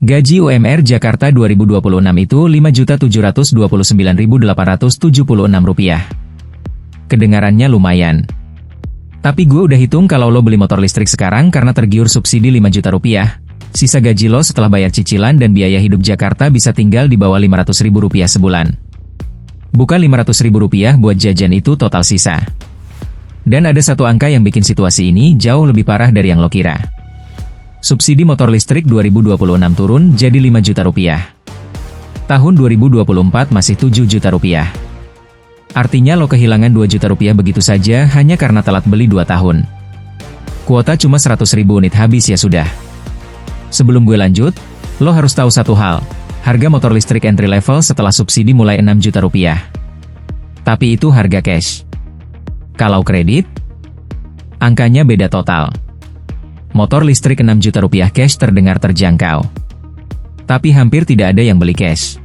Gaji UMR Jakarta 2026 itu Rp5.729.876. Kedengarannya lumayan. Tapi gue udah hitung kalau lo beli motor listrik sekarang karena tergiur subsidi 5 juta rupiah, sisa gaji lo setelah bayar cicilan dan biaya hidup Jakarta bisa tinggal di bawah Rp500.000 sebulan. Bukan Rp500.000 buat jajan, itu total sisa. Dan ada satu angka yang bikin situasi ini jauh lebih parah dari yang lo kira. Subsidi motor listrik 2026 turun jadi 5 juta rupiah. Tahun 2024 masih 7 juta rupiah. Artinya lo kehilangan 2 juta rupiah begitu saja hanya karena telat beli 2 tahun. Kuota cuma 100.000 unit habis ya sudah. Sebelum gue lanjut, lo harus tahu satu hal. Harga motor listrik entry level setelah subsidi mulai 6 juta rupiah. Tapi itu harga cash. Kalau kredit, angkanya beda total. Motor listrik 6 juta rupiah cash terdengar terjangkau. Tapi hampir tidak ada yang beli cash.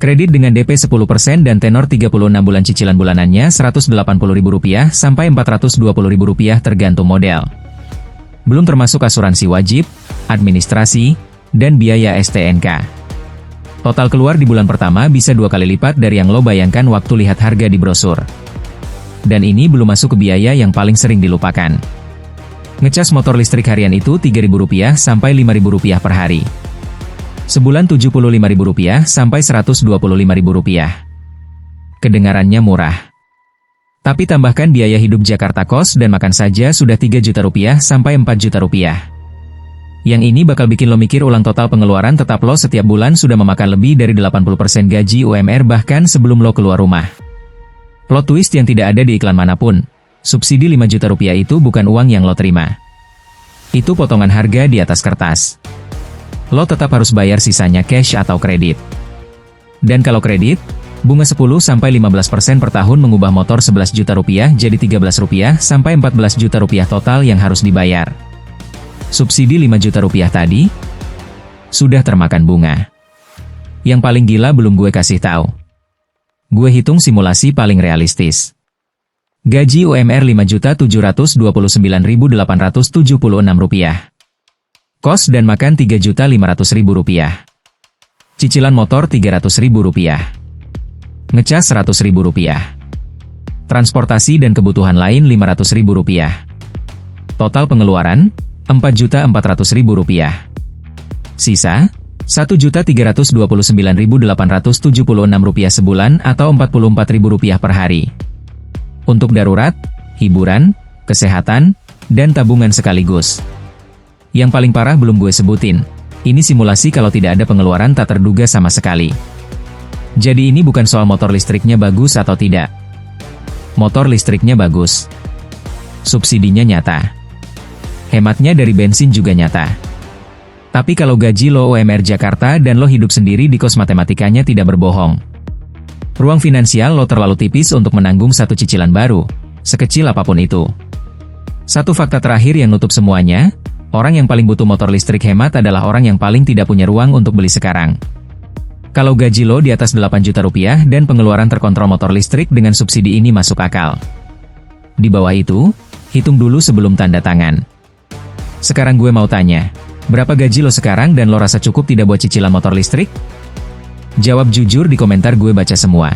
Kredit dengan DP 10% dan tenor 36 bulan, cicilan bulanannya Rp180.000 sampai Rp420.000 tergantung model. Belum termasuk asuransi wajib, administrasi, dan biaya STNK. Total keluar di bulan pertama bisa 2 kali lipat dari yang lo bayangkan waktu lihat harga di brosur. Dan ini belum masuk ke biaya yang paling sering dilupakan. Ngecas motor listrik harian itu Rp3.000 sampai Rp5.000 per hari. Sebulan Rp75.000 sampai Rp125.000. Kedengarannya murah. Tapi tambahkan biaya hidup Jakarta, kos dan makan saja sudah Rp3 juta sampai Rp4 juta. Yang ini bakal bikin lo mikir ulang total pengeluaran tetap lo setiap bulan sudah memakan lebih dari 80% gaji UMR bahkan sebelum lo keluar rumah. Plot twist yang tidak ada di iklan manapun. Subsidi Rp5 juta itu bukan uang yang lo terima. Itu potongan harga di atas kertas. Lo tetap harus bayar sisanya cash atau kredit. Dan kalau kredit, bunga 10-15% per tahun mengubah motor Rp11 juta jadi Rp13 sampai Rp14 juta total yang harus dibayar. Subsidi Rp5 juta tadi sudah termakan bunga. Yang paling gila belum gue kasih tahu. Gue hitung simulasi paling realistis. Gaji UMR Rp5.729.876. Kos dan makan Rp3.500.000. Cicilan motor Rp300.000. Ngecas Rp100.000. Transportasi dan kebutuhan lain Rp500.000. Total pengeluaran Rp4.400.000. Sisa Rp1.329.876 sebulan atau Rp44.000 per hari. Untuk darurat, hiburan, kesehatan, dan tabungan sekaligus. Yang paling parah belum gue sebutin. Ini simulasi kalau tidak ada pengeluaran tak terduga sama sekali. Jadi ini bukan soal motor listriknya bagus atau tidak. Motor listriknya bagus. Subsidinya nyata. Hematnya dari bensin juga nyata. Tapi kalau gaji lo UMR Jakarta dan lo hidup sendiri di kos, matematikanya tidak berbohong. Ruang finansial lo terlalu tipis untuk menanggung satu cicilan baru, sekecil apapun itu. Satu fakta terakhir yang nutup semuanya, orang yang paling butuh motor listrik hemat adalah orang yang paling tidak punya ruang untuk beli sekarang. Kalau gaji lo di atas Rp8 juta dan pengeluaran terkontrol, motor listrik dengan subsidi ini masuk akal. Di bawah itu, hitung dulu sebelum tanda tangan. Sekarang gue mau tanya, berapa gaji lo sekarang dan lo rasa cukup tidak buat cicilan motor listrik? Jawab jujur di komentar, gue baca semua.